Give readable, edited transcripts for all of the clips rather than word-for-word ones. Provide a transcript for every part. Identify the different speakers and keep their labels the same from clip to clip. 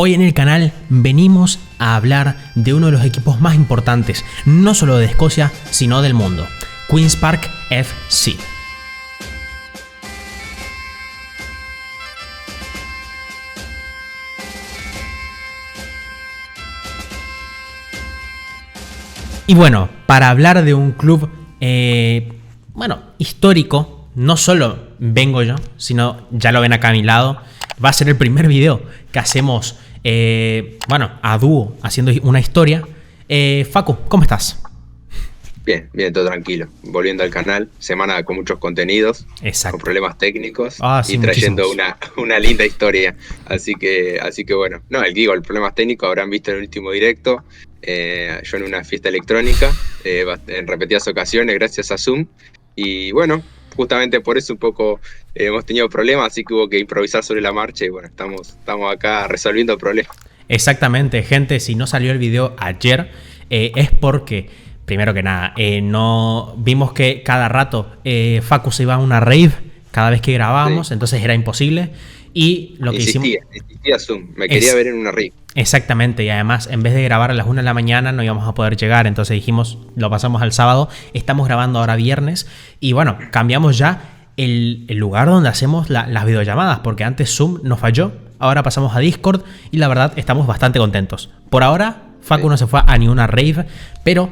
Speaker 1: Hoy en el canal venimos a hablar de uno de los equipos más importantes, no solo de Escocia, sino del mundo, Queen's Park FC. Y bueno, para hablar de un club, histórico, no solo vengo yo, sino ya lo ven acá a mi lado, va a ser el primer video que hacemos, a dúo, haciendo una historia. Facu, ¿cómo estás?
Speaker 2: Bien, todo tranquilo. Volviendo al canal, semana con muchos contenidos,
Speaker 1: Exacto.
Speaker 2: con problemas técnicos
Speaker 1: Sí,
Speaker 2: y trayendo
Speaker 1: muchísimos.
Speaker 2: una linda historia. Así que bueno, no, el problemas técnicos habrán visto en el último directo. Yo en una fiesta electrónica, en repetidas ocasiones, gracias a Zoom. Y bueno, justamente por eso un poco hemos tenido problemas, así que hubo que improvisar sobre la marcha. Y bueno, estamos acá resolviendo problemas.
Speaker 1: Exactamente, gente, si no salió el video ayer, es porque, primero que nada, no vimos que cada rato Facu se iba a una rave cada vez que grabábamos, sí. Entonces era imposible. Y lo que hicimos...
Speaker 2: Insistía Zoom, me quería ver en una rave.
Speaker 1: Exactamente, y además en vez de grabar a las 1 de la mañana no íbamos a poder llegar, entonces dijimos, lo pasamos al sábado, estamos grabando ahora viernes y bueno, cambiamos ya el lugar donde hacemos las videollamadas, porque antes Zoom nos falló, ahora pasamos a Discord y la verdad estamos bastante contentos. Por ahora Facu no se fue a ni una rave, pero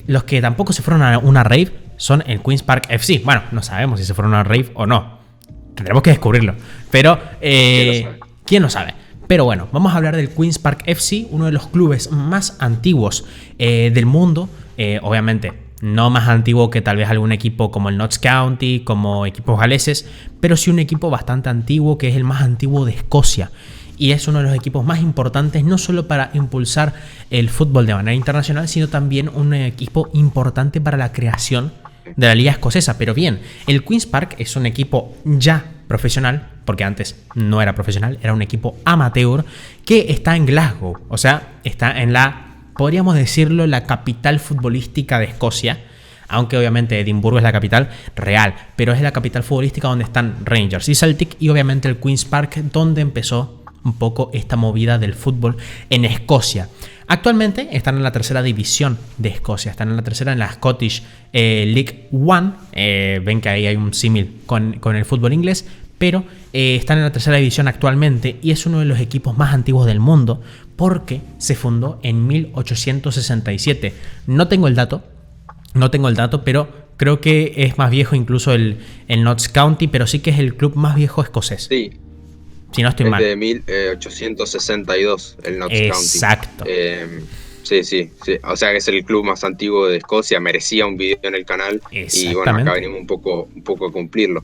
Speaker 1: los que tampoco se fueron a una rave son el Queen's Park FC. Bueno, no sabemos si se fueron a una rave o no, tendremos que descubrirlo, pero ¿quién lo sabe? Pero bueno, vamos a hablar del Queen's Park FC, uno de los clubes más antiguos del mundo. Obviamente, no más antiguo que tal vez algún equipo como el Notts County, como equipos galeses, pero sí un equipo bastante antiguo, que es el más antiguo de Escocia. Y es uno de los equipos más importantes, no solo para impulsar el fútbol de manera internacional, sino también un equipo importante para la creación de la liga escocesa. Pero bien, el Queen's Park es un equipo ya profesional, porque antes no era profesional, era un equipo amateur que está en Glasgow, o sea, está en podríamos decirlo, la capital futbolística de Escocia, aunque obviamente Edimburgo es la capital real, pero es la capital futbolística donde están Rangers y Celtic, y obviamente el Queen's Park, donde empezó un poco esta movida del fútbol en Escocia. Actualmente están en la tercera división de Escocia, están en la tercera, en la Scottish League One. Ven que ahí hay un símil con el fútbol inglés, pero están en la tercera división actualmente y es uno de los equipos más antiguos del mundo porque se fundó en 1867. No tengo el dato, pero creo que es más viejo incluso el Notts County, pero sí que es el club más viejo escocés.
Speaker 2: Sí.
Speaker 1: Si no estoy mal.
Speaker 2: Es de 1862, el Notts County.
Speaker 1: Exacto.
Speaker 2: Sí. O sea que es el club más antiguo de Escocia, merecía un video en el canal. Y bueno, acá venimos un poco a cumplirlo.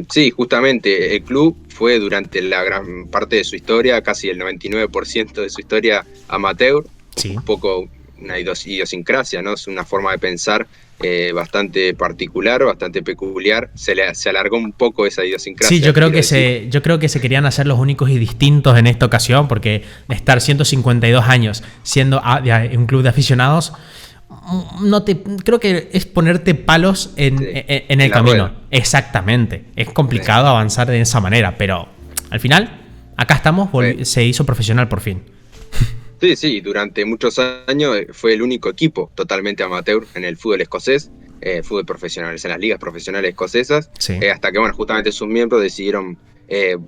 Speaker 2: Sí, justamente, el club fue durante la gran parte de su historia, casi el 99% de su historia amateur. Sí. Un poco una idiosincrasia, ¿no? Es una forma de pensar bastante particular, bastante peculiar. Se alargó un poco esa idiosincrasia.
Speaker 1: Sí, yo creo que se querían hacer los únicos y distintos en esta ocasión, porque estar 152 años siendo un club de aficionados, creo que es ponerte palos en el camino. Rueda. Exactamente. Es complicado avanzar de esa manera, pero al final, acá estamos, se hizo profesional por fin.
Speaker 2: Sí, durante muchos años fue el único equipo totalmente amateur en el fútbol escocés, fútbol profesional, en las ligas profesionales escocesas, hasta que bueno, justamente sus miembros decidieron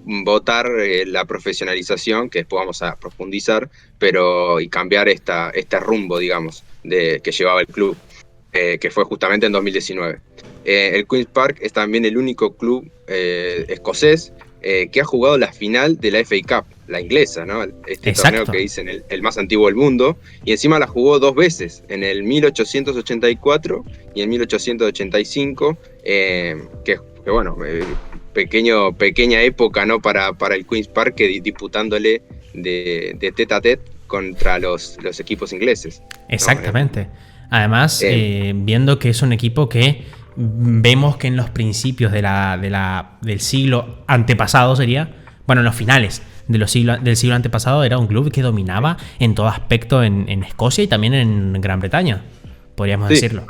Speaker 2: votar la profesionalización, que después vamos a profundizar, y cambiar este rumbo, digamos, que llevaba el club, que fue justamente en 2019. El Queen's Park es también el único club escocés que ha jugado la final de la FA Cup, la inglesa, ¿no? Torneo que dicen el más antiguo del mundo, y encima la jugó 2 veces, en el 1884 y en 1885, que bueno, pequeña época, ¿no? para el Queen's Park, disputándole de tete a tete contra los equipos ingleses, ¿no?
Speaker 1: Exactamente. Además, viendo que es un equipo que vemos que en los principios del siglo antepasado en los finales del siglo antepasado era un club que dominaba en todo aspecto en Escocia y también en Gran Bretaña, podríamos decirlo.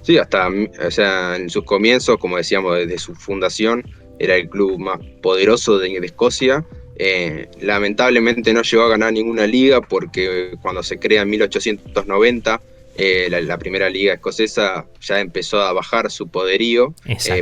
Speaker 2: Sí, hasta, o sea, en sus comienzos, como decíamos, desde su fundación, era el club más poderoso de Escocia, Lamentablemente no llegó a ganar ninguna liga porque cuando se crea en 1890, la primera liga escocesa ya empezó a bajar su poderío,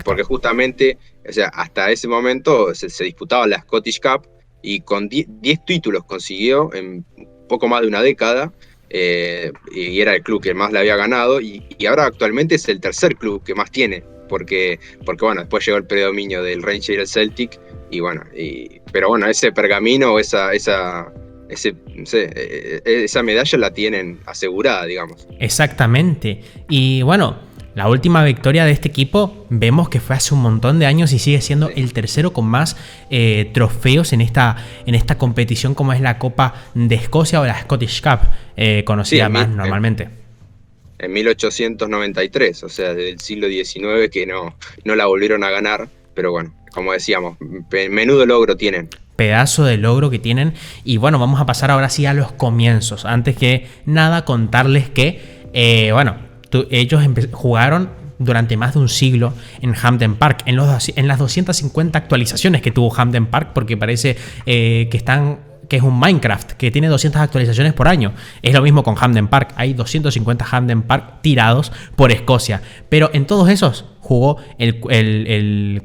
Speaker 2: porque justamente, o sea, hasta ese momento se disputaba la Scottish Cup y con 10 títulos consiguió en poco más de una década, y era el club que más le había ganado, y ahora actualmente es el tercer club que más tiene, porque bueno, después llegó el predominio del Rangers y el Celtic, y bueno, pero bueno, ese pergamino, esa medalla la tienen asegurada, digamos.
Speaker 1: Exactamente. Y bueno, la última victoria de este equipo vemos que fue hace un montón de años y sigue siendo el tercero con más trofeos en esta competición, como es la Copa de Escocia o la Scottish Cup, conocida más normalmente.
Speaker 2: En 1893, o sea, del siglo XIX, que no la volvieron a ganar, pero bueno, como decíamos, menudo logro tienen.
Speaker 1: Pedazo de logro que tienen. Y bueno, vamos a pasar ahora sí a los comienzos. Antes que nada, contarles que, ellos jugaron durante más de un siglo en Hampden Park, en las 250 actualizaciones que tuvo Hampden Park, porque parece que es un Minecraft, que tiene 200 actualizaciones por año. Es lo mismo con Hampden Park. Hay 250 Hampden Park tirados por Escocia. Pero en todos esos jugó el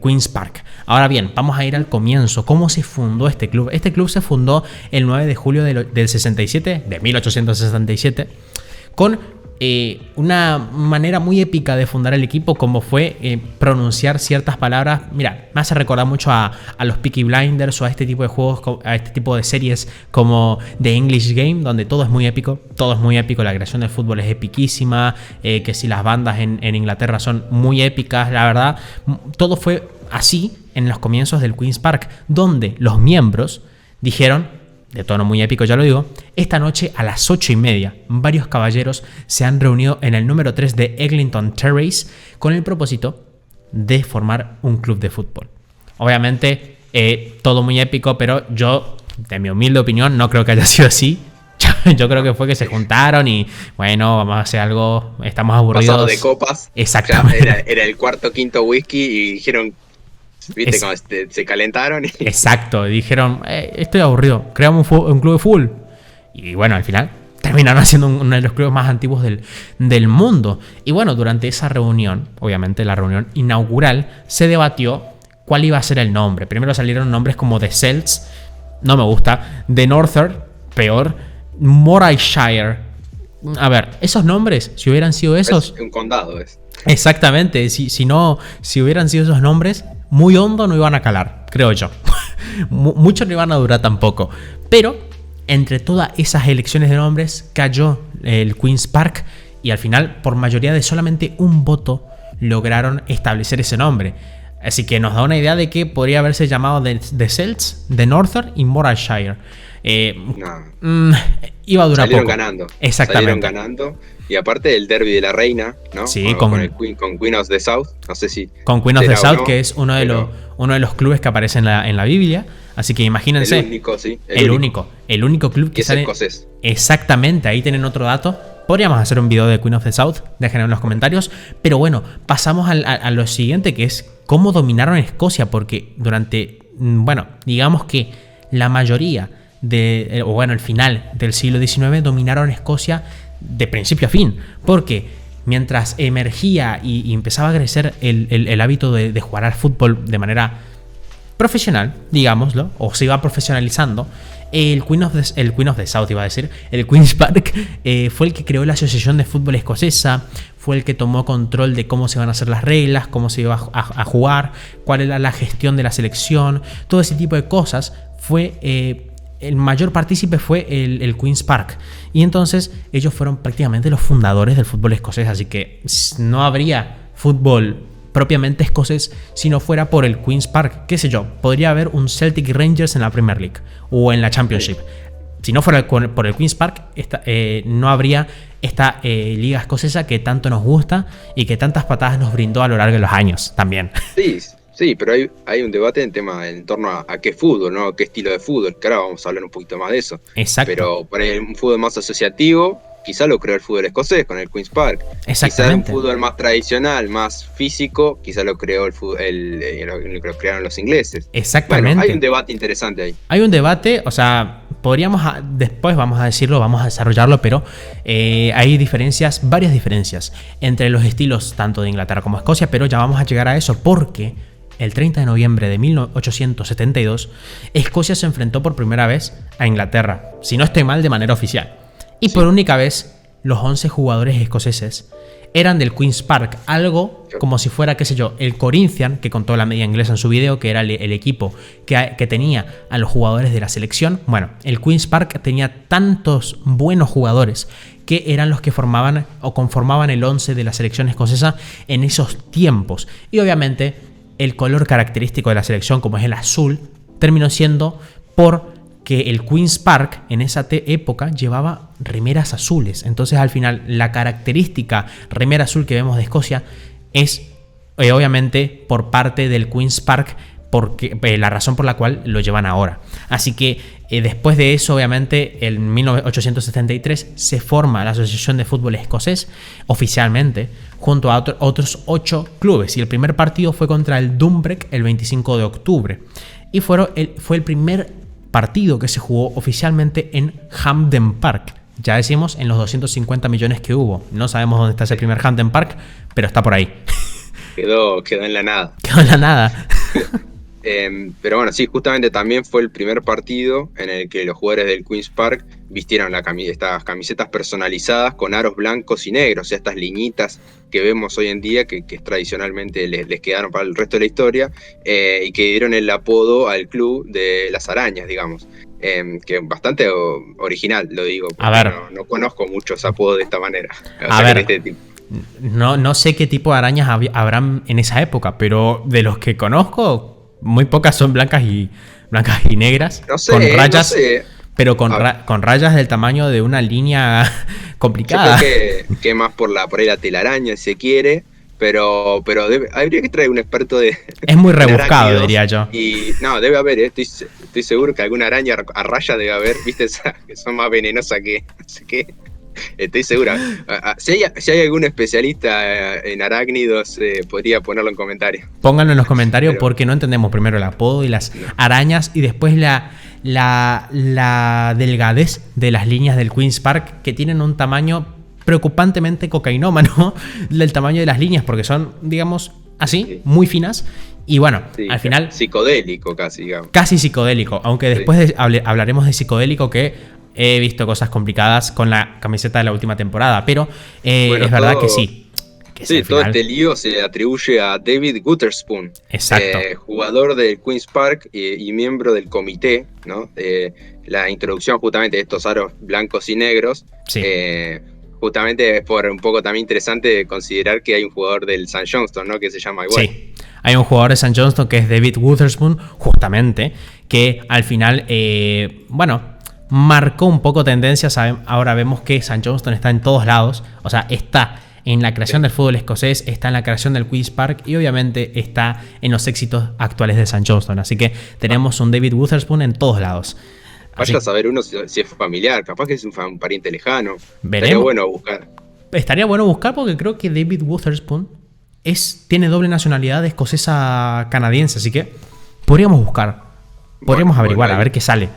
Speaker 1: Queen's Park. Ahora bien, vamos a ir al comienzo. ¿Cómo se fundó este club? Este club se fundó el 9 de julio del 67, de 1867, con una manera muy épica de fundar el equipo, como fue pronunciar ciertas palabras. Mira, me hace recordar mucho a los Peaky Blinders o a este tipo de juegos, a este tipo de series como The English Game, donde todo es muy épico, la creación del fútbol es epiquísima, que si las bandas en Inglaterra son muy épicas, la verdad, todo fue así en los comienzos del Queen's Park, donde los miembros dijeron, de tono muy épico ya lo digo, esta noche a las 8:30 varios caballeros se han reunido en el número 3 de Eglinton Terrace con el propósito de formar un club de fútbol. Obviamente todo muy épico, pero yo, de mi humilde opinión, no creo que haya sido así. Yo creo que fue que se juntaron y bueno, vamos a hacer algo, estamos aburridos.
Speaker 2: Pasado de copas.
Speaker 1: Exactamente.
Speaker 2: Era el cuarto o quinto whisky y dijeron... ¿Viste cómo se calentaron?
Speaker 1: Exacto, dijeron, estoy aburrido, creamos un club de fútbol. Y bueno, al final terminaron haciendo uno de los clubes más antiguos del mundo. Y bueno, durante esa reunión, obviamente la reunión inaugural, se debatió cuál iba a ser el nombre. Primero salieron nombres como The Celts, no me gusta, The Northern, peor, Morayshire. A ver, esos nombres, si hubieran sido esos...
Speaker 2: Es un condado, es.
Speaker 1: Exactamente, si hubieran sido esos nombres, muy hondo no iban a calar, creo yo. Muchos no iban a durar tampoco. Pero entre todas esas elecciones de nombres cayó el Queen's Park y al final, por mayoría de solamente un voto, lograron establecer ese nombre. Así que nos da una idea de que podría haberse llamado The Celts, The Northern y Morayshire. Iba a durar
Speaker 2: salieron
Speaker 1: poco.
Speaker 2: Ganando.
Speaker 1: Exactamente.
Speaker 2: Salieron ganando. Y aparte el derby de la reina, ¿no?
Speaker 1: Sí,
Speaker 2: con Queen of the South. No sé si.
Speaker 1: Con Queen of the South, que es uno de los clubes que aparece en la Biblia. Así que imagínense.
Speaker 2: El único, sí.
Speaker 1: El único club que sale.
Speaker 2: Escocés.
Speaker 1: Exactamente, ahí tienen otro dato. Podríamos hacer un video de Queen of the South, déjenlo en los comentarios. Pero bueno, pasamos a lo siguiente, que es cómo dominaron Escocia. Porque durante, digamos que la mayoría el final del siglo XIX dominaron Escocia de principio a fin, porque mientras emergía y empezaba a crecer el hábito de jugar al fútbol de manera profesional, digámoslo, o se iba profesionalizando, el Queen of the South, iba a decir, el Queen's Park, fue el que creó la Asociación de Fútbol Escocesa, fue el que tomó control de cómo se iban a hacer las reglas, cómo se iba a jugar, cuál era la gestión de la selección, todo ese tipo de cosas. El mayor partícipe fue el Queen's Park. Y entonces ellos fueron prácticamente los fundadores del fútbol escocés. Así que no habría fútbol propiamente escocés si no fuera por el Queen's Park. Qué sé yo, podría haber un Celtic Rangers en la Premier League o en la Championship. Si no fuera por el Queen's Park, no habría esta liga escocesa que tanto nos gusta y que tantas patadas nos brindó a lo largo de los años también.
Speaker 2: Sí, pero hay un debate en torno a qué fútbol, ¿no? Qué estilo de fútbol, que ahora vamos a hablar un poquito más de eso.
Speaker 1: Exacto.
Speaker 2: Pero por ahí un fútbol más asociativo quizá lo creó el fútbol escocés con el Queen's Park. Quizá un fútbol más tradicional, más físico, quizá lo creó lo crearon los ingleses.
Speaker 1: Exactamente.
Speaker 2: Bueno, hay un debate interesante ahí.
Speaker 1: Hay un debate, o sea, después vamos a decirlo, vamos a desarrollarlo, pero hay varias diferencias entre los estilos tanto de Inglaterra como Escocia, pero ya vamos a llegar a eso porque el 30 de noviembre de 1872, Escocia se enfrentó por primera vez a Inglaterra, si no estoy mal, de manera oficial. Y por única vez, los 11 jugadores escoceses eran del Queen's Park, algo como si fuera, qué sé yo, el Corinthians, que contó la media inglesa en su video, que era el equipo que tenía a los jugadores de la selección. Bueno, el Queen's Park tenía tantos buenos jugadores que eran los que formaban o conformaban el 11 de la selección escocesa en esos tiempos. Y obviamente el color característico de la selección, como es el azul, terminó siendo porque el Queen's Park en esa época llevaba remeras azules. Entonces al final la característica remera azul que vemos de Escocia es obviamente por parte del Queen's Park, porque la razón por la cual lo llevan ahora. Así que después de eso, obviamente, en 1873 se forma la Asociación de Fútbol Escocés oficialmente, junto a otros 8 clubes. Y el primer partido fue contra el Dumbreck el 25 de octubre. Y fue el primer partido que se jugó oficialmente en Hampden Park. Ya decimos, en los 250 millones que hubo. No sabemos dónde está ese primer Hampden Park, pero está por ahí.
Speaker 2: Quedó en la nada.
Speaker 1: Quedó en la nada.
Speaker 2: Pero bueno, sí, justamente también fue el primer partido en el que los jugadores del Queen's Park vistieron estas camisetas personalizadas con aros blancos y negros, o sea, estas liñitas que vemos hoy en día que tradicionalmente les quedaron para el resto de la historia, y que dieron el apodo al club de las arañas, digamos. Que bastante original, lo digo, porque no conozco muchos apodos de esta manera.
Speaker 1: De este tipo. No sé qué tipo de arañas habrán en esa época, pero de los que conozco, muy pocas son blancas y negras,
Speaker 2: no sé,
Speaker 1: con rayas,
Speaker 2: no sé.
Speaker 1: Pero con rayas del tamaño de una línea complicada.
Speaker 2: Yo creo que más por ahí la telaraña, si se quiere, pero habría que traer un experto de...
Speaker 1: Es muy rebuscado, diría yo.
Speaker 2: Y no, debe haber, estoy seguro que alguna araña a raya debe haber, viste, que son más venenosas que no sé qué. Estoy segura. Si hay algún especialista en arácnidos, podría ponerlo en comentarios.
Speaker 1: Pónganlo en los comentarios, porque no entendemos primero el apodo y las arañas, y después la delgadez de las líneas del Queen's Park, que tienen un tamaño preocupantemente cocainómano del tamaño de las líneas, porque son, digamos, así, muy finas. Y bueno, al final...
Speaker 2: Psicodélico casi, digamos.
Speaker 1: Casi psicodélico, aunque después hablaremos de psicodélico, que he visto cosas complicadas con la camiseta de la última temporada, pero es verdad que sí.
Speaker 2: Todo este lío se atribuye a David Witherspoon, jugador del Queen's Park y miembro del comité, ¿no? La introducción justamente de estos aros blancos y negros. Sí. Justamente es por un poco también interesante considerar que hay un jugador del St. Johnstone, ¿no? Que se llama igual.
Speaker 1: Sí, hay un jugador de St. Johnstone que es David Witherspoon, justamente, que al final, marcó un poco tendencias. Ahora vemos que St. Johnstone está en todos lados, o sea, está en la creación del fútbol escocés, está en la creación del Queen's Park y obviamente está en los éxitos actuales de St. Johnstone. Así que tenemos un David Witherspoon en todos lados.
Speaker 2: Vaya a saber uno si es familiar, capaz que es un pariente lejano.
Speaker 1: Veremos. Estaría bueno buscar porque creo que David Witherspoon tiene doble nacionalidad escocesa canadiense, así que podríamos buscar, averiguar, a ver qué sale.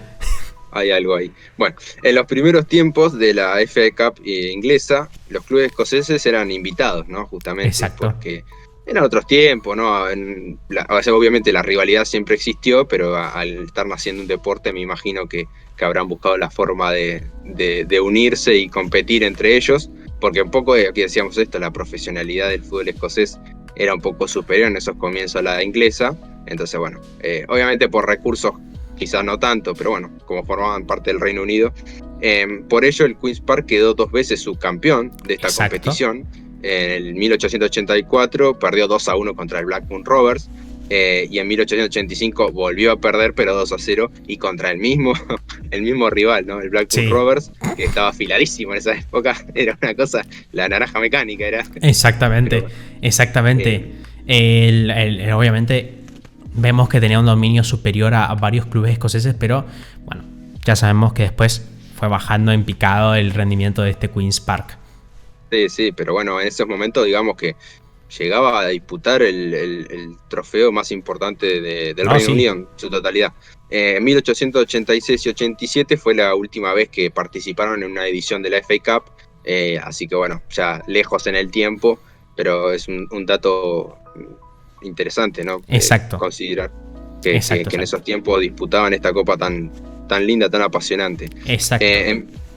Speaker 2: Hay algo ahí. Bueno, en los primeros tiempos de la FA Cup inglesa, los clubes escoceses eran invitados, ¿no? Justamente.
Speaker 1: Exacto.
Speaker 2: Porque eran otros tiempos, ¿no? Obviamente la rivalidad siempre existió, pero al estar naciendo un deporte me imagino que habrán buscado la forma de unirse y competir entre ellos, porque un poco, aquí decíamos esto, la profesionalidad del fútbol escocés era un poco superior en esos comienzos a la inglesa. Entonces, bueno, obviamente por recursos quizás no tanto, pero bueno, como formaban parte del Reino Unido. Por ello el Queen's Park quedó 2 veces subcampeón de esta competición. En el 1884 perdió 2-1 contra el Blackburn Rovers, y en 1885 volvió a perder, pero 2-0, y contra el mismo rival, ¿no? El Blackburn Rovers, que estaba afiladísimo en esa época. Era una cosa, la naranja mecánica era.
Speaker 1: Exactamente. Obviamente vemos que tenía un dominio superior a varios clubes escoceses, pero bueno, ya sabemos que después fue bajando en picado el rendimiento de este Queen's Park.
Speaker 2: Sí, pero bueno, en esos momentos digamos que llegaba a disputar el trofeo más importante del Reino Unido en su totalidad. En 1886 y 87 fue la última vez que participaron en una edición de la FA Cup, así que bueno, ya lejos en el tiempo, pero es un dato interesante, ¿no?
Speaker 1: Exacto.
Speaker 2: Considerar que en esos tiempos disputaban esta copa tan linda, tan apasionante.
Speaker 1: Exacto.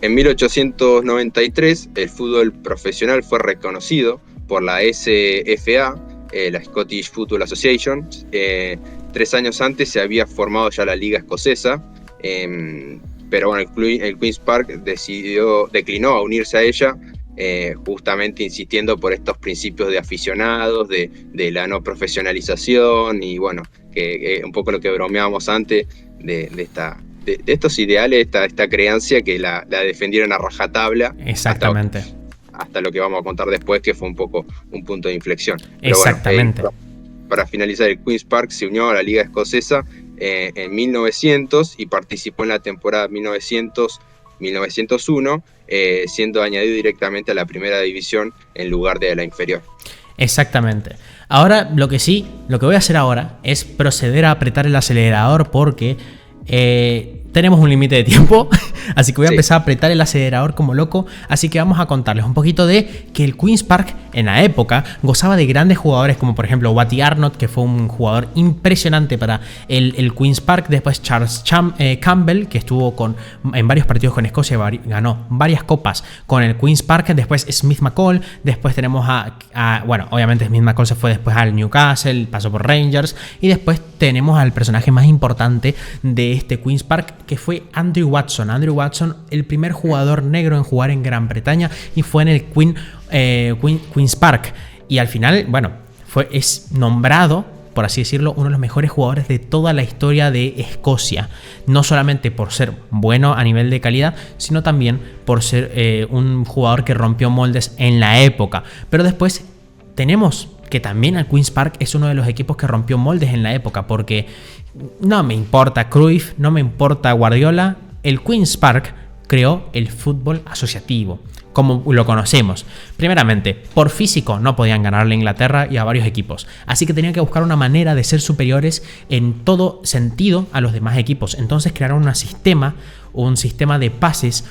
Speaker 2: En 1893 el fútbol profesional fue reconocido por la SFA, la Scottish Football Association. 3 años antes se había formado ya la Liga Escocesa, pero bueno, el Queen's Park declinó a unirse a ella, justamente insistiendo por estos principios de aficionados, de la no profesionalización y bueno, que un poco lo que bromeábamos antes de estos ideales, esta creencia que la defendieron a rajatabla.
Speaker 1: Exactamente.
Speaker 2: Hasta lo que vamos a contar después, que fue un poco un punto de inflexión. Pero
Speaker 1: exactamente.
Speaker 2: Bueno, para finalizar, el Queen's Park se unió a la Liga Escocesa en 1900 y participó en la temporada 1900-1901, siendo añadido directamente a la primera división en lugar de la inferior.
Speaker 1: Exactamente. Ahora, lo que voy a hacer ahora es proceder a apretar el acelerador porque tenemos un límite de tiempo, así que voy a empezar a apretar el acelerador como loco. Así que vamos a contarles un poquito de que el Queen's Park en la época gozaba de grandes jugadores como por ejemplo Watty Arnott, que fue un jugador impresionante para el Queen's Park. Después Charles Campbell, que estuvo en varios partidos con Escocia, ganó varias copas con el Queen's Park. Después Smith McCall. Después tenemos bueno, obviamente Smith McCall se fue después al Newcastle, pasó por Rangers. Y después tenemos al personaje más importante de este Queen's Park, que fue Andrew Watson. Andrew Watson, el primer jugador negro en jugar en Gran Bretaña, y fue en el Queen's Park. Y al final, bueno, es nombrado, por así decirlo, uno de los mejores jugadores de toda la historia de Escocia. No solamente por ser bueno a nivel de calidad, sino también por ser un jugador que rompió moldes en la época. Pero después tenemos que también el Queen's Park es uno de los equipos que rompió moldes en la época, porque no me importa Cruyff, no me importa Guardiola, el Queen's Park creó el fútbol asociativo, como lo conocemos. Primeramente, por físico no podían ganarle a Inglaterra y a varios equipos, así que tenían que buscar una manera de ser superiores en todo sentido a los demás equipos. Entonces crearon un sistema de pases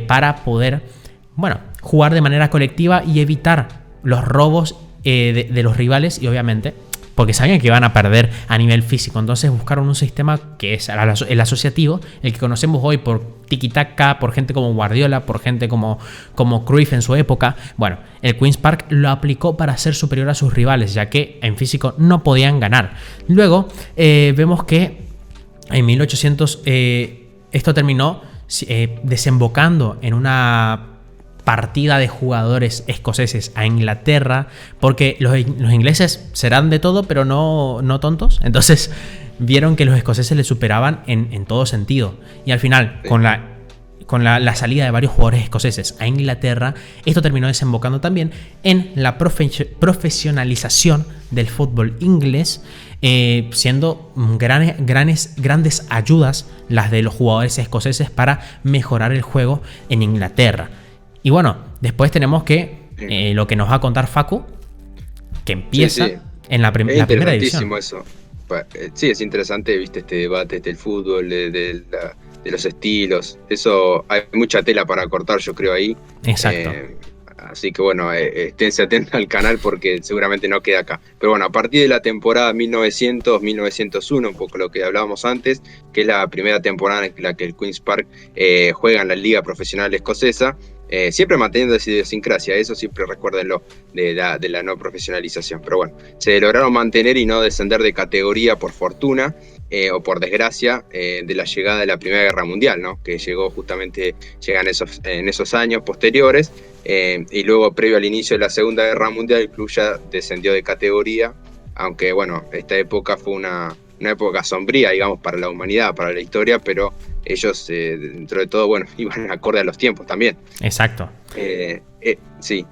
Speaker 1: para poder, bueno, jugar de manera colectiva y evitar los robos de los rivales, y obviamente porque sabían que iban a perder a nivel físico. Entonces buscaron un sistema que es el asociativo, el que conocemos hoy por tiki-taka, por gente como Guardiola, por gente como Cruyff en su época. Bueno, el Queen's Park lo aplicó para ser superior a sus rivales, ya que en físico no podían ganar. Luego vemos que en 1800 esto terminó desembocando en una partida de jugadores escoceses a Inglaterra, porque los ingleses serán de todo, pero no tontos. Entonces vieron que los escoceses les superaban en todo sentido. Y al final, con la salida de varios jugadores escoceses a Inglaterra, esto terminó desembocando también en la profesionalización del fútbol inglés, siendo grandes ayudas las de los jugadores escoceses para mejorar el juego en Inglaterra. Y bueno, después tenemos lo que nos va a contar Facu, que empieza en la primera división.
Speaker 2: Eso. Sí, es interesante, viste, este debate del fútbol, de los estilos. Eso, hay mucha tela para cortar, yo creo, ahí.
Speaker 1: Exacto.
Speaker 2: Así que bueno, esténse atentos al canal porque seguramente no queda acá. Pero bueno, a partir de la temporada 1900-1901, un poco lo que hablábamos antes, que es la primera temporada en la que el Queen's Park juega en la Liga Profesional Escocesa, siempre manteniendo esa idiosincrasia, eso siempre recuérdenlo, de la no profesionalización. Pero bueno, se lograron mantener y no descender de categoría por fortuna o por desgracia de la llegada de la Primera Guerra Mundial, ¿no? Que llegan en esos años posteriores, y luego previo al inicio de la Segunda Guerra Mundial el club ya descendió de categoría, aunque bueno, esta época fue una época sombría, digamos, para la humanidad, para la historia, pero ellos, dentro de todo, bueno, iban acorde a los tiempos también.
Speaker 1: Exacto.
Speaker 2: Sí.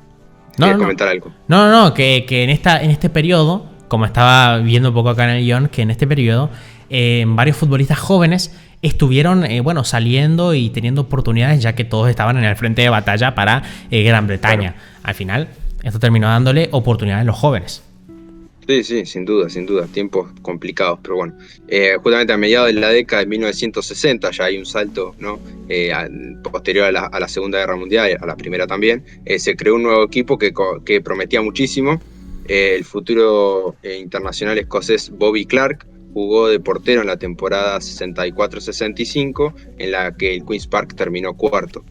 Speaker 2: ¿Quieres comentar algo?
Speaker 1: No, que en este periodo, como estaba viendo un poco acá en el guión, que en este periodo varios futbolistas jóvenes estuvieron saliendo y teniendo oportunidades, ya que todos estaban en el frente de batalla para Gran Bretaña. Claro. Al final, esto terminó dándole oportunidades a los jóvenes.
Speaker 2: Sí, sin duda, tiempos complicados, pero bueno, justamente a mediados de la década de 1960 ya hay un salto, ¿no? Posterior a la Segunda Guerra Mundial, a la Primera también, se creó un nuevo equipo que prometía muchísimo. El futuro internacional escocés Bobby Clark jugó de portero en la temporada 64-65, en la que el Queen's Park terminó cuarto.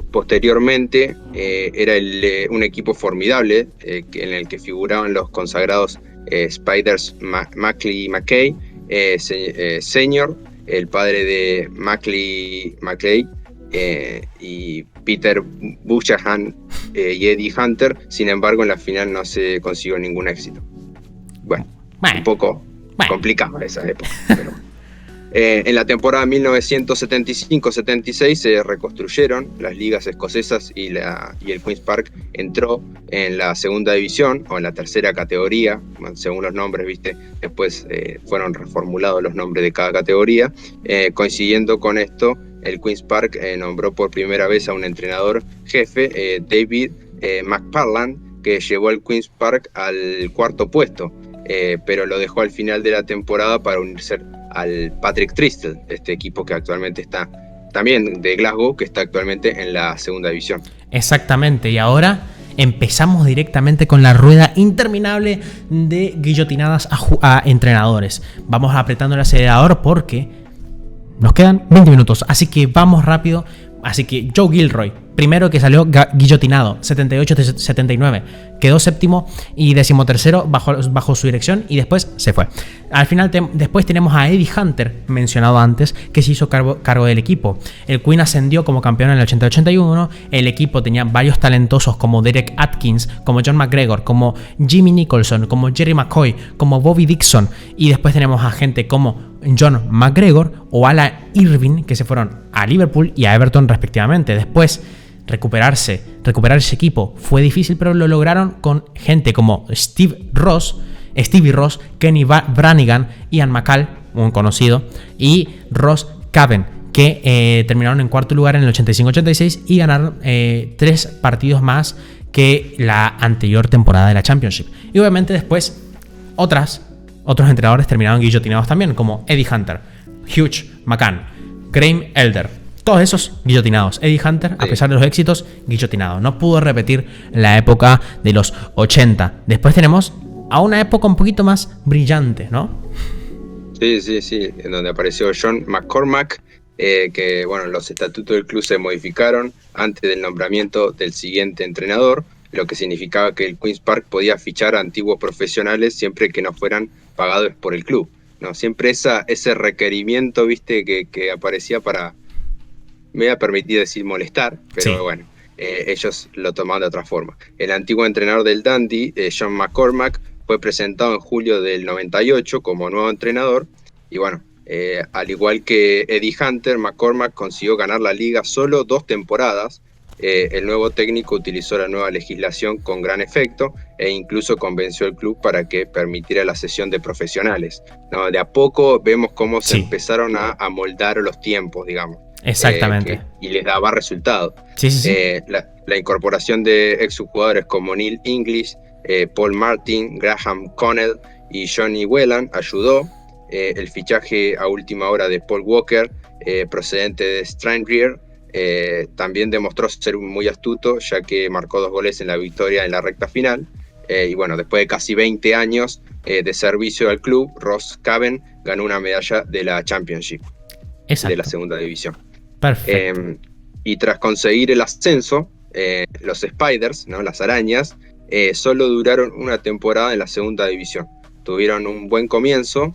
Speaker 2: Posteriormente era un equipo formidable en el que figuraban los consagrados Spiders Mackley Mackay Senior, el padre de Mackley y Peter Buchanan y Eddie Hunter. Sin embargo, en la final no se consiguió ningún éxito. Bueno, un poco complicado esa época, pero en la temporada 1975-76 se reconstruyeron las ligas escocesas y el Queen's Park entró en la segunda división o en la tercera categoría, según los nombres, ¿viste? Después fueron reformulados los nombres de cada categoría. Coincidiendo con esto, el Queen's Park nombró por primera vez a un entrenador jefe, David McParland, que llevó al Queen's Park al cuarto puesto, pero lo dejó al final de la temporada para unirse al Patrick Thistle, este equipo que actualmente está también de Glasgow, que está actualmente en la segunda división.
Speaker 1: Exactamente, y ahora empezamos directamente con la rueda interminable de guillotinadas a entrenadores. Vamos apretando el acelerador porque nos quedan 20 minutos, así que vamos rápido. Así que Joe Gilroy, primero que salió guillotinado, 78-79, quedó séptimo y 13º bajo su dirección y después se fue. Al final después tenemos a Eddie Hunter, mencionado antes, que se hizo cargo del equipo. El Queen ascendió como campeón en el 80-81, el equipo tenía varios talentosos como Derek Atkins, como John McGregor, como Jimmy Nicholson, como Jerry McCoy, como Bobby Dixon, y después tenemos a gente como John McGregor o Alan Irving, que se fueron a Liverpool y a Everton respectivamente. Después recuperar ese equipo fue difícil, pero lo lograron con gente como Stevie Ross, Kenny Brannigan, Ian McCall, un conocido, y Ross Caven, que terminaron en cuarto lugar en el 85-86 y ganaron 3 partidos más que la anterior temporada de la Championship. Y obviamente después otros entrenadores terminaron guillotinados también, como Eddie Hunter, Hugh McCann, Graham Elder. Todos esos guillotinados. Eddie Hunter, a pesar de los éxitos, guillotinado. No pudo repetir la época de los 80. Después tenemos a una época un poquito más brillante, ¿no?
Speaker 2: Sí, en donde apareció John McCormack, que bueno, los estatutos del club se modificaron antes del nombramiento del siguiente entrenador, lo que significaba que el Queen's Park podía fichar a antiguos profesionales siempre que no fueran pagados por el club, ¿no? Siempre ese requerimiento, viste, que aparecía para, me voy a permitir decir molestar, pero sí. Bueno, ellos lo tomaban de otra forma. El antiguo entrenador del Dundee, John McCormack, fue presentado en julio del 98 como nuevo entrenador y bueno, al igual que Eddie Hunter, McCormack consiguió ganar la liga solo 2 temporadas. El nuevo técnico utilizó la nueva legislación con gran efecto e incluso convenció al club para que permitiera la cesión de profesionales, ¿no? De a poco vemos cómo se empezaron a moldar los tiempos, digamos.
Speaker 1: Exactamente.
Speaker 2: Y les daba resultado. Sí. La incorporación de exjugadores como Neil English, Paul Martin, Graham Connell y Johnny Whelan ayudó. El fichaje a última hora de Paul Walker, procedente de Stranraer, también demostró ser muy astuto, ya que marcó 2 goles en la victoria en la recta final. Y bueno, después de casi 20 años de servicio al club, Ross Caven ganó una medalla de la Championship. Exacto. De la segunda división.
Speaker 1: Perfecto.
Speaker 2: Y tras conseguir el ascenso, los Spiders, ¿no? Las arañas, solo duraron una temporada en la segunda división. Tuvieron un buen comienzo,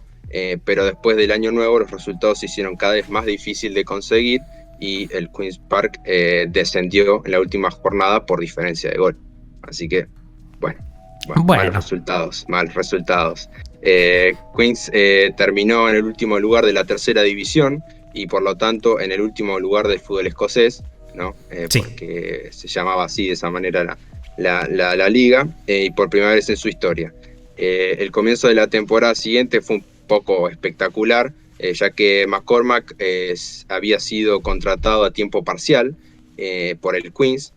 Speaker 2: pero después del año nuevo los resultados se hicieron cada vez más difícil de conseguir y el Queen's Park descendió en la última jornada por diferencia de gol. Así que, bueno. Malos resultados. Queens terminó en el último lugar de la tercera división y por lo tanto en el último lugar del fútbol escocés, ¿no? Porque se llamaba así de esa manera la liga, y por primera vez en su historia. El comienzo de la temporada siguiente fue un poco espectacular, ya que McCormack había sido contratado a tiempo parcial por el Queens,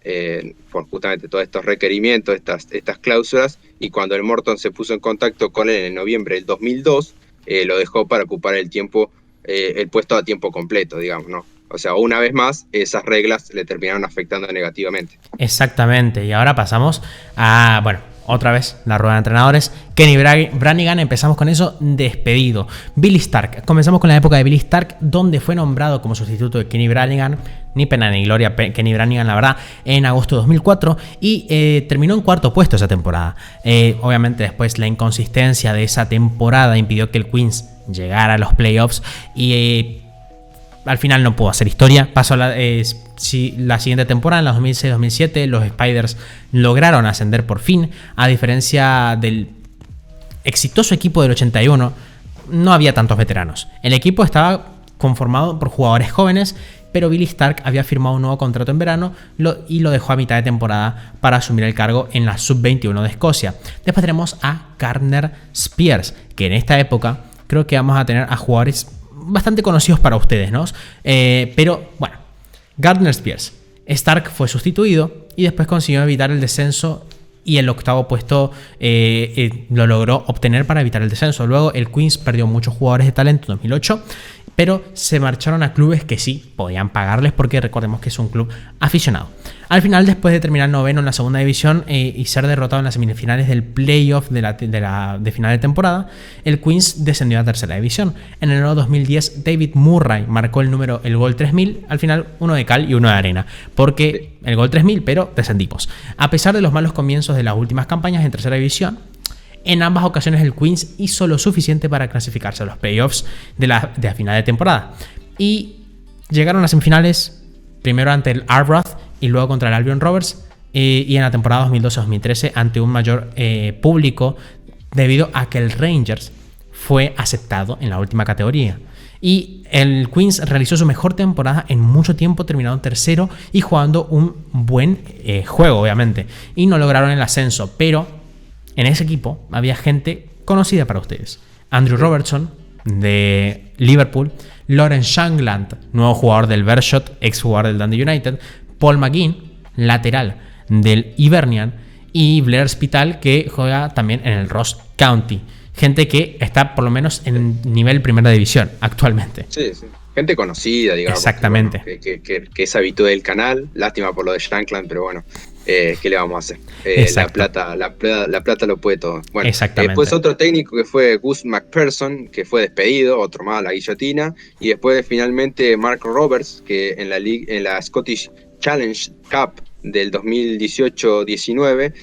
Speaker 2: por justamente todos estos requerimientos, estas cláusulas, y cuando el Morton se puso en contacto con él en noviembre del 2002, lo dejó para ocupar el puesto a tiempo completo, digamos, ¿no? O sea, una vez más, esas reglas le terminaron afectando negativamente.
Speaker 1: Exactamente, y ahora pasamos a, bueno, otra vez la rueda de entrenadores. Kenny Branigan, empezamos con eso, despedido. Billy Stark, comenzamos con la época de Billy Stark, donde fue nombrado como sustituto de Kenny Branigan, ni pena ni gloria Kenny Branigan, la verdad, en agosto de 2004, y terminó en cuarto puesto esa temporada. Obviamente después la inconsistencia de esa temporada impidió que el Queens llegara a los playoffs y al final no pudo hacer historia. Pasó la siguiente temporada, en la 2006-2007, los Spiders lograron ascender por fin. A diferencia del exitoso equipo del 81, no había tantos veteranos. El equipo estaba conformado por jugadores jóvenes, pero Billy Stark había firmado un nuevo contrato en verano y lo dejó a mitad de temporada para asumir el cargo en la Sub-21 de Escocia. Después tenemos a Gardner Spears, que en esta época creo que vamos a tener a jugadores bastante conocidos para ustedes, ¿no? Pero bueno, Gardner Spears. Stark fue sustituido y después consiguió evitar el descenso y el octavo puesto lo logró obtener para evitar el descenso. Luego el Queens perdió muchos jugadores de talento en 2008, pero se marcharon a clubes que sí podían pagarles, porque recordemos que es un club aficionado. Al final, después de terminar noveno en la segunda división y ser derrotado en las semifinales del playoff de final de temporada, el Queens descendió a tercera división. En el año 2010, David Murray marcó el gol 3000, al final uno de cal y uno de arena, porque el gol 3000, pero descendimos. A pesar de los malos comienzos de las últimas campañas en tercera división, en ambas ocasiones el Queens hizo lo suficiente para clasificarse a los playoffs de la final de temporada. Y llegaron a semifinales, primero ante el Arbroath y luego contra el Albion Rovers, y en la temporada 2012-2013 ante un mayor público, debido a que el Rangers fue aceptado en la última categoría. Y el Queens realizó su mejor temporada en mucho tiempo, terminando tercero y jugando un buen juego, obviamente. Y no lograron el ascenso, pero en ese equipo había gente conocida para ustedes. Andrew Robertson, de Liverpool. Lawrence Shankland, nuevo jugador del Beershot, ex jugador del Dundee United. Paul McGinn, lateral del Hibernian. Y Blair Spital, que juega también en el Ross County. Gente que está por lo menos en nivel primera división actualmente.
Speaker 2: Sí, sí. Gente conocida, digamos.
Speaker 1: Exactamente.
Speaker 2: Que es habitual del canal. Lástima por lo de Shankland, pero bueno. ¿Qué le vamos a hacer? La plata lo puede todo. Bueno, después otro técnico que fue Gus McPherson, que fue despedido, otro más, la guillotina. Y después finalmente Mark Roberts, que en la Scottish Challenge Cup del 2018-19,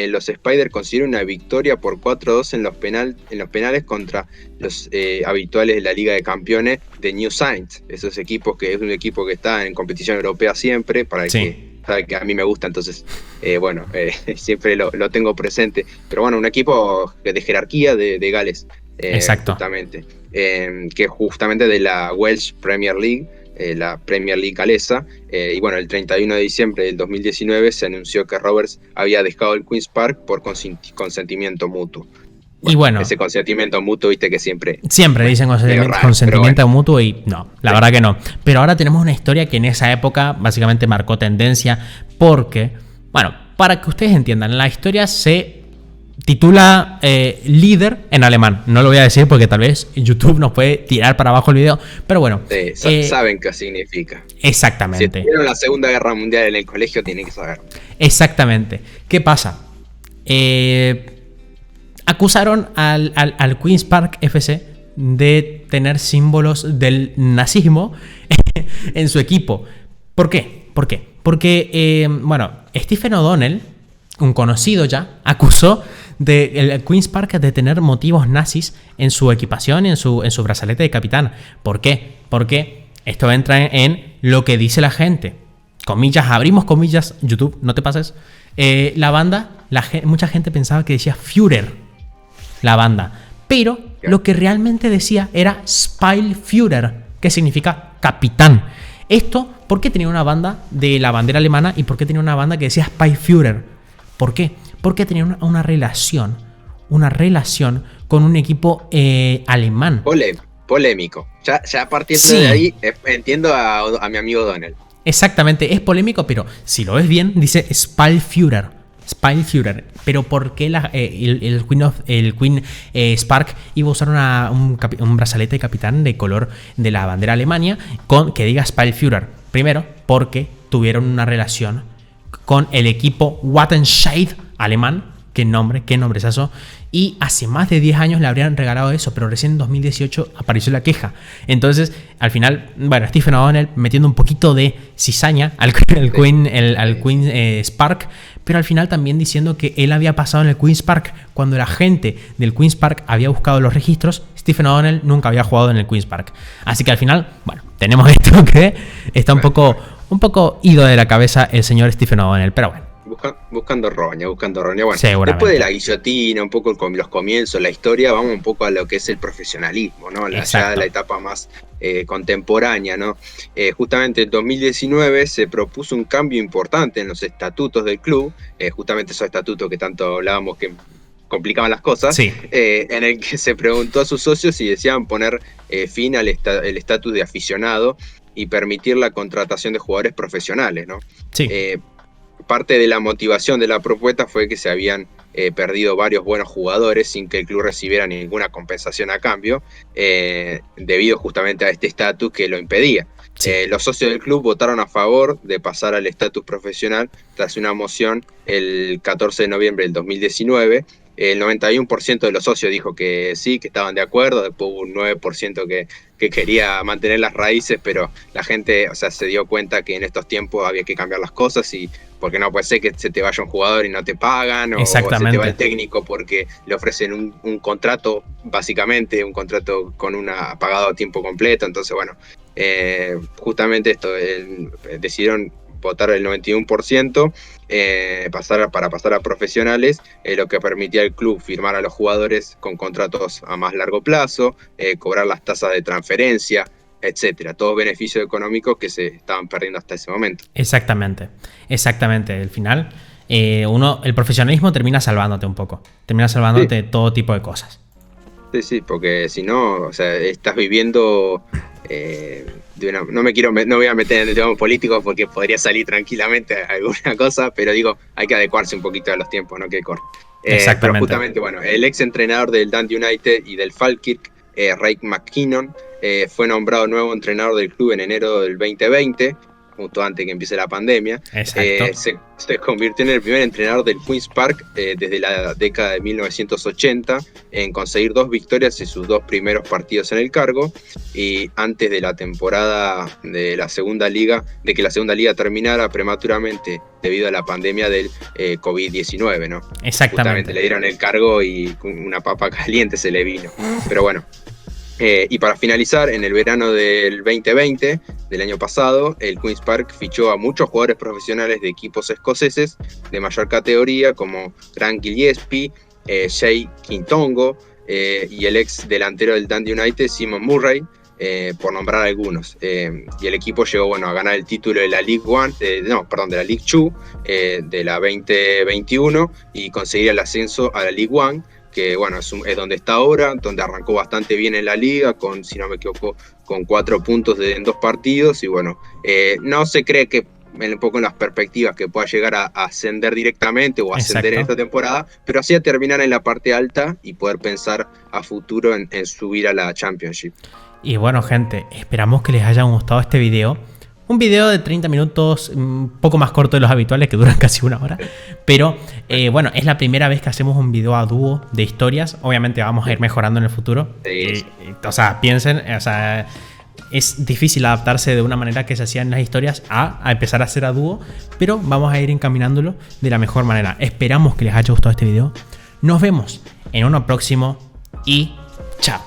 Speaker 2: los Spiders consiguieron una victoria por 4-2 en los penales contra los habituales de la Liga de Campeones de New Saints. Esos equipos que es un equipo que está en competición europea siempre, para el que sabe que a mí me gusta, entonces siempre lo tengo presente. Pero bueno, un equipo de jerarquía de Gales.
Speaker 1: Exacto.
Speaker 2: Justamente, que justamente de la Welsh Premier League, la Premier League galesa. Y bueno, el 31 de diciembre del 2019 se anunció que Roberts había dejado el Queen's Park por consentimiento mutuo.
Speaker 1: Y bueno,
Speaker 2: ese consentimiento mutuo, viste que siempre
Speaker 1: dicen consentimiento mutuo y no, la verdad que no. Pero ahora tenemos una historia que en esa época básicamente marcó tendencia, porque, bueno, para que ustedes entiendan, la historia se titula Líder en alemán. No lo voy a decir porque tal vez YouTube nos puede tirar para abajo el video, pero bueno.
Speaker 2: Saben qué significa.
Speaker 1: Exactamente.
Speaker 2: Si tuvieron la Segunda Guerra Mundial en el colegio, tienen que saber.
Speaker 1: Exactamente. ¿Qué pasa? Acusaron al Queen's Park FC de tener símbolos del nazismo en su equipo. ¿Por qué? Porque, Stephen O'Donnell, un conocido ya, acusó el Queen's Park de tener motivos nazis en su equipación y en su brazalete de capitán. ¿Por qué? Porque esto entra en lo que dice la gente. Comillas, abrimos comillas, YouTube, no te pases. La banda, mucha gente pensaba que decía Führer, la banda, pero lo que realmente decía era Spielführer, que significa capitán. Esto, ¿por qué tenía una banda de la bandera alemana y por qué tenía una banda que decía Spielführer? ¿Por qué? Porque tenía una relación una relación con un equipo alemán.
Speaker 2: Polémico. Ya partiendo de ahí, entiendo a mi amigo Donald.
Speaker 1: Exactamente, es polémico, pero si lo ves bien, dice Spielführer. Pero ¿por qué el Queen Spark iba a usar un brazalete de capitán de color de la bandera Alemania con que diga Spielführer? Primero, porque tuvieron una relación con el equipo Wattenscheid alemán. Qué nombrezazo. Y hace más de 10 años le habrían regalado eso, pero recién en 2018 apareció la queja. Entonces, al final, bueno, Stephen O'Donnell metiendo un poquito de cizaña al Queen Spark, pero al final también diciendo que él había pasado en el Queen's Park. Cuando la gente del Queen's Park había buscado los registros, Stephen O'Donnell nunca había jugado en el Queen's Park. Así que al final, bueno, tenemos esto que está un poco ido de la cabeza el señor Stephen O'Donnell, pero bueno.
Speaker 2: Buscando roña. Bueno,
Speaker 1: seguramente.
Speaker 2: Después de la guillotina, un poco con los comienzos, la historia, vamos un poco a lo que es el profesionalismo, ¿no? Ya la etapa más contemporánea, ¿no? Justamente en 2019 se propuso un cambio importante en los estatutos del club, justamente esos estatutos que tanto hablábamos que complicaban las cosas,
Speaker 1: sí.
Speaker 2: En el que se preguntó a sus socios si deseaban poner fin al estatus de aficionado y permitir la contratación de jugadores profesionales, ¿no?
Speaker 1: Sí.
Speaker 2: Parte de la motivación de la propuesta fue que se habían perdido varios buenos jugadores sin que el club recibiera ninguna compensación a cambio, debido justamente a este estatus que lo impedía. Sí. Los socios del club votaron a favor de pasar al estatus profesional tras una moción el 14 de noviembre del 2019. El 91% de los socios dijo que sí, que estaban de acuerdo. Después hubo un 9% que quería mantener las raíces, pero la gente, se dio cuenta que en estos tiempos había que cambiar las cosas, y porque no puede ser que se te vaya un jugador y no te pagan, o se te va el técnico porque le ofrecen un contrato, básicamente un contrato con pagado a tiempo completo. Entonces, bueno, justamente esto, decidieron votar el 91%, para pasar a profesionales, lo que permitía al club firmar a los jugadores con contratos a más largo plazo, cobrar las tasas de transferencia, etcétera. Todos beneficios económicos que se estaban perdiendo hasta ese momento.
Speaker 1: Exactamente. Al final, el profesionalismo termina salvándote un poco. Termina salvándote de todo tipo de cosas.
Speaker 2: Sí, porque si no, estás viviendo... no voy a meter en el tema político porque podría salir tranquilamente alguna cosa, pero digo, hay que adecuarse un poquito a los tiempos, ¿no? Que corre.
Speaker 1: Exactamente.
Speaker 2: Pero justamente, bueno, el ex entrenador del Dundee United y del Falkirk, Ray McKinnon, fue nombrado nuevo entrenador del club en enero del 2020, justo antes que empiece la pandemia. Se convirtió en el primer entrenador del Queen's Park desde la década de 1980 en conseguir 2 victorias en sus 2 primeros partidos en el cargo, y antes de la temporada de la segunda liga, de que la segunda liga terminara prematuramente debido a la pandemia del COVID-19, ¿no?
Speaker 1: Exactamente.
Speaker 2: Justamente le dieron el cargo y una papa caliente se le vino. Pero bueno. Y para finalizar, en el verano del 2020, del año pasado, el Queen's Park fichó a muchos jugadores profesionales de equipos escoceses de mayor categoría, como Grant Gillespie, Shay Kintongo, y el ex delantero del Dundee United, Simon Murray, por nombrar algunos. Y el equipo llegó a ganar el título de la League One, de la League Two, de la 2021, y conseguir el ascenso a la League One, que bueno, es donde está ahora, donde arrancó bastante bien en la liga, si no me equivoco, con 4 puntos en 2 partidos, y bueno, no se cree que, un poco en las perspectivas, que pueda llegar a ascender directamente o ascender en esta temporada, pero así a terminar en la parte alta y poder pensar a futuro en subir a la Championship.
Speaker 1: Y bueno, gente, esperamos que les haya gustado este video. Un video de 30 minutos, un poco más corto de los habituales, que duran casi 1 hora. Pero bueno, es la primera vez que hacemos un video a dúo de historias. Obviamente vamos a ir mejorando en el futuro. Piensen, es difícil adaptarse de una manera que se hacían las historias a empezar a hacer a dúo, pero vamos a ir encaminándolo de la mejor manera. Esperamos que les haya gustado este video. Nos vemos en uno próximo y chao.